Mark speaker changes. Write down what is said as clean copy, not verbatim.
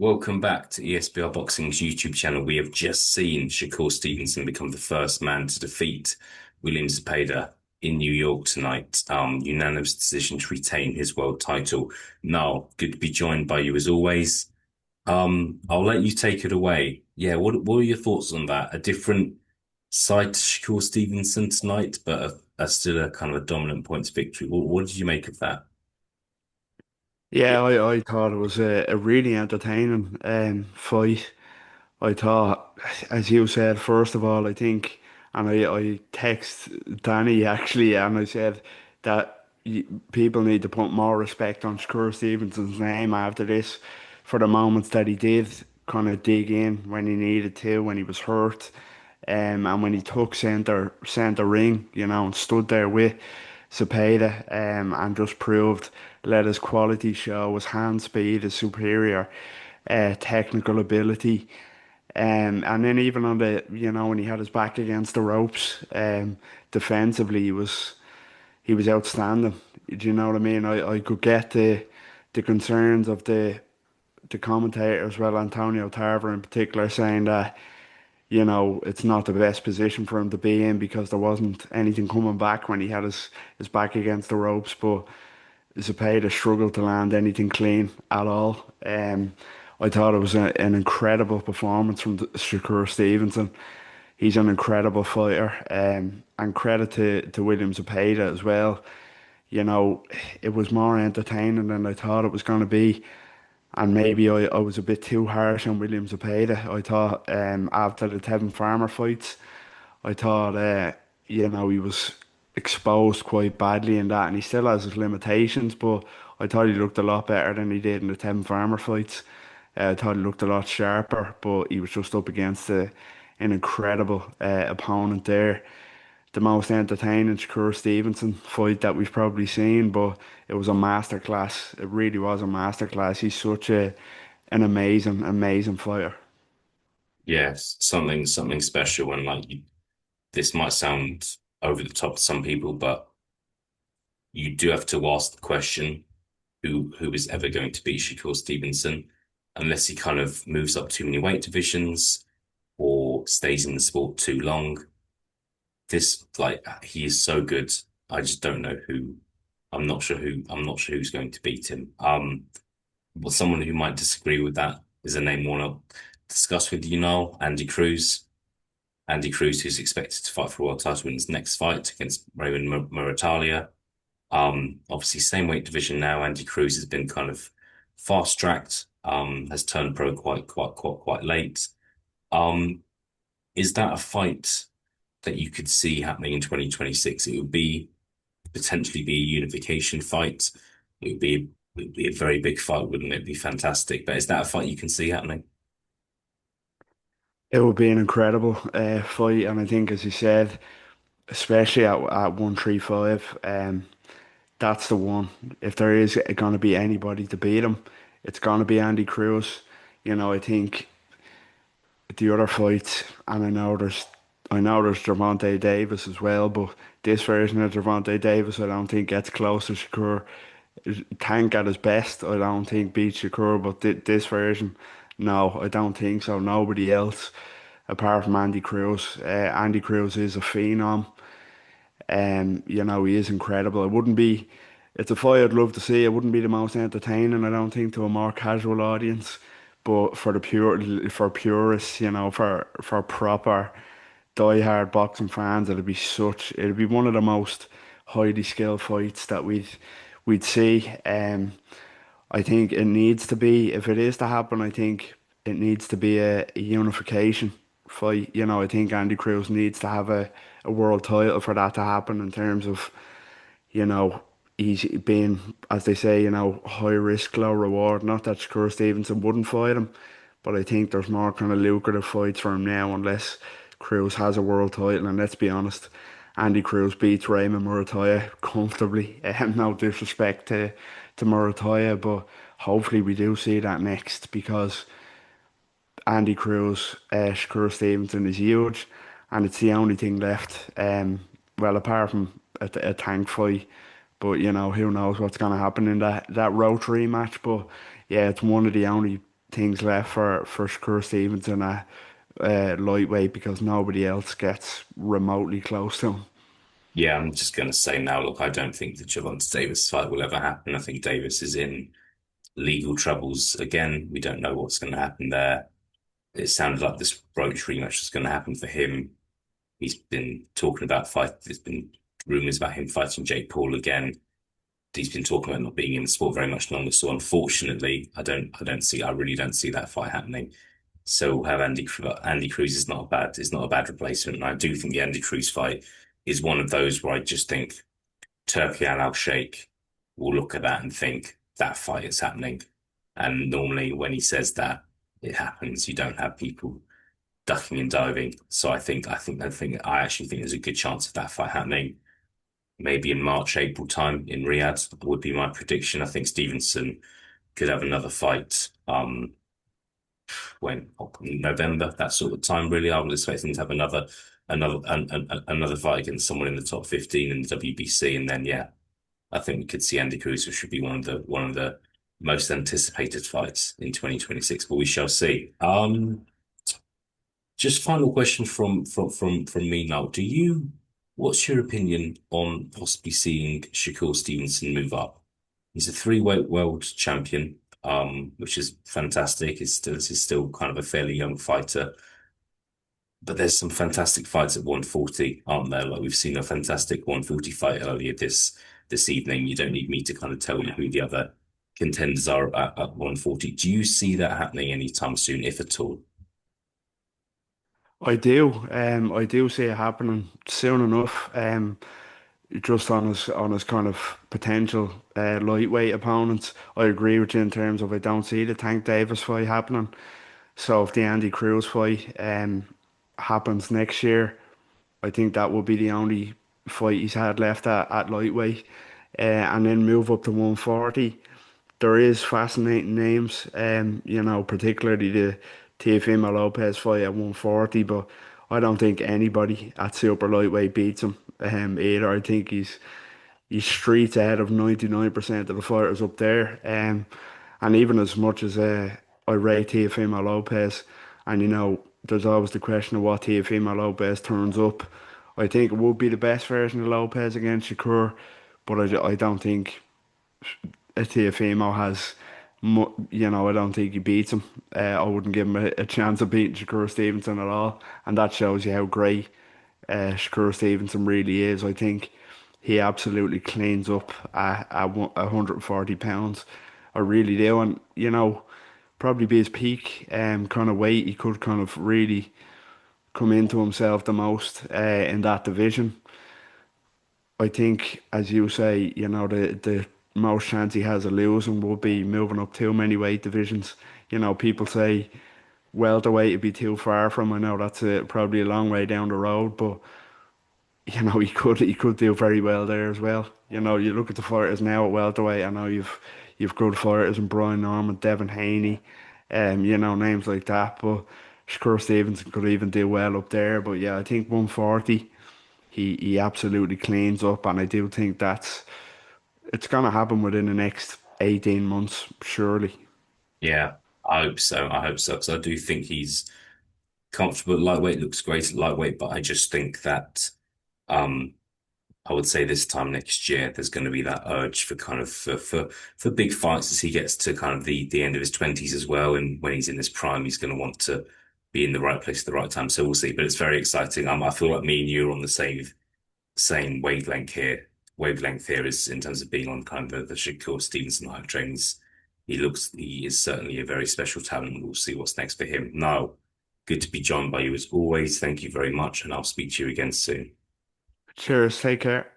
Speaker 1: Welcome back to ESBR Boxing's YouTube channel. We have just seen Shakur Stevenson become the first man to defeat William ZEPEDA in New York tonight. Unanimous decision to retain his world title. Now, good to be joined by you as always. I'll let you take it away. Yeah, what are your thoughts on that? A different side to Shakur Stevenson tonight, but still a kind of a dominant points victory. What did you make of that?
Speaker 2: Yeah, I thought it was a really entertaining fight. I thought, as you said, first of all, I think, and I text Danny actually, and I said that people need to put more respect on Shakur Stevenson's name after this for the moments that he did kind of dig in when he needed to, when he was hurt, and when he took center ring, and stood there with Cepeda, and just proved, let his quality show, his hand speed, his superior technical ability. And then even on when he had his back against the ropes, defensively he was outstanding. Do you know what I mean? I could get the concerns of the commentators, well, Antonio Tarver in particular, saying that, it's not the best position for him to be in because there wasn't anything coming back when he had his back against the ropes. But Zepeda struggled to land anything clean at all. I thought it was an incredible performance from Shakur Stevenson. He's an incredible fighter, and credit to William Zepeda as well. You know, it was more entertaining than I thought it was going to be. And maybe I was a bit too harsh on William Zepeda. I thought after the Tevin Farmer fights, I thought he was exposed quite badly in that, and he still has his limitations. But I thought he looked a lot better than he did in the Tevin Farmer fights. I thought he looked a lot sharper, but he was just up against an incredible opponent there. The most entertaining Shakur Stevenson fight that we've probably seen, but it was a masterclass. It really was a masterclass. He's such an amazing, amazing fighter.
Speaker 1: Yes, something special, and this might sound over the top to some people, but you do have to ask the question, who is ever going to beat Shakur Stevenson, unless he kind of moves up too many weight divisions or stays in the sport too long. He is so good. I just don't know who. I'm not sure who's going to beat him. Well, someone who might disagree with that is a name I want to discuss with you now, Andy Cruz. Andy Cruz, who's expected to fight for a world title in his next fight against Raymond Muratalia. Obviously, same weight division now. Andy Cruz has been kind of fast tracked, has turned pro quite late. Um, is that a fight that you could see happening in 2026? It would be potentially be a unification fight. It would be a very big fight, wouldn't it? Be fantastic. But is that a fight you can see happening?
Speaker 2: It would be an incredible fight, and I think, as you said, especially at 135, that's the one. If there is going to be anybody to beat him, it's going to be Andy Cruz. I think the other fights, and I know there's Gervonta Davis as well, but this version of Gervonta Davis, I don't think gets close to Shakur. Tank at his best, I don't think beats Shakur, but this version, no, I don't think so. Nobody else apart from Andy Cruz. Andy Cruz is a phenom. He is incredible. It's a fight I'd love to see. It wouldn't be the most entertaining, I don't think, to a more casual audience. But for purists, for proper die-hard boxing fans, it'd be one of the most highly skilled fights that we'd see. I think it needs to be, if it is to happen, I think it needs to be a unification fight. I think Andy Cruz needs to have a world title for that to happen in terms of, you know, he's being, as they say, high risk, low reward. Not that Shakur Stevenson wouldn't fight him, but I think there's more kind of lucrative fights for him now unless Cruz has a world title. And let's be honest, Andy Cruz beats Raymond Murataya comfortably. No disrespect to Murataya, but hopefully we do see that next because Andy Cruz, Shakur Stevenson is huge, and it's the only thing left. Well, apart from a tank fight, but who knows what's going to happen in that Rotary match. But yeah, it's one of the only things left for Shakur Stevenson at lightweight because nobody else gets remotely close to him.
Speaker 1: Yeah, I'm just going to say now, look, I don't think the Gervonta Davis fight will ever happen. I think Davis is in legal troubles again. We don't know what's going to happen there. It sounded like this Roach rematch was going to happen for him. He's been talking about fight. There's been rumors about him fighting Jake Paul again. He's been talking about not being in the sport very much longer. So unfortunately, I really don't see that fight happening. So we'll have Andy Cruz is not a bad replacement. And I do think the Andy Cruz fight is one of those where I just think Turkey and Al Sheikh will look at that and think that fight is happening. And normally when he says that, it happens. You don't have people ducking and diving. So I actually think there's a good chance of that fight happening. Maybe in March, April time in Riyadh would be my prediction. I think Stevenson could have another fight. When November, that sort of time, really. I would expect him to have another fight against someone in the top 15 in the WBC, and then yeah, I think we could see Andy Cruz, which should be one of the most anticipated fights in 2026, but we shall see. Just final question from me now. What's your opinion on possibly seeing Shakur Stevenson move up? He's a three-weight world champion, which is fantastic. He's still kind of a fairly young fighter, but there's some fantastic fights at 140, aren't there? Like we've seen a fantastic 140 fight earlier this evening. You don't need me to kind of tell you who the other contenders are at 140. Do you see that happening anytime soon, if at all?
Speaker 2: I do see it happening soon enough. Just on his kind of potential lightweight opponents. I agree with you in terms of I don't see the Tank Davis fight happening. So if the Andy Cruz fight happens next year, I think that will be the only fight he's had left at lightweight. And then move up to 140. There is fascinating names, particularly the Teofimo Lopez fight at 140, but I don't think anybody at super lightweight beats him either. I think he's streets ahead of 99% of the fighters up there. And even as much as I rate Teofimo Lopez, and there's always the question of what Teofimo Lopez turns up. I think it would be the best version of Lopez against Shakur, but I don't think Teofimo has, I don't think he beats him. I wouldn't give him a chance of beating Shakur Stevenson at all, and that shows you how great Shakur Stevenson really is. I think he absolutely cleans up at 140 pounds. I really do, and probably be his peak kind of weight. He could kind of really come into himself the most in that division. I think, as you say, the most chance he has of losing would be moving up too many weight divisions. People say welterweight would be too far from. I know that's probably a long way down the road, but he could do very well there as well. You look at the fighters now at welterweight. I know you've good fighters in Brian Norman, Devin Haney, names like that. But Shakur Stevenson could even do well up there. But yeah, I think 140. He absolutely cleans up, and I do think it's gonna happen within the next 18 months, surely.
Speaker 1: Yeah, I hope so. I hope so because I do think he's comfortable at lightweight. Looks great at lightweight, but I just think that um, I would say this time next year there's going to be that urge for kind of for big fights as he gets to kind of the end of his twenties as well, and when he's in his prime, he's going to want to be in the right place at the right time. So we'll see. But it's very exciting. I feel like me and you are on the same wavelength here is in terms of being on kind of the Shakur Stevenson hype trains. He is certainly a very special talent. We'll see what's next for him. Now, good to be joined by you as always. Thank you very much, and I'll speak to you again soon.
Speaker 2: Cheers, take care.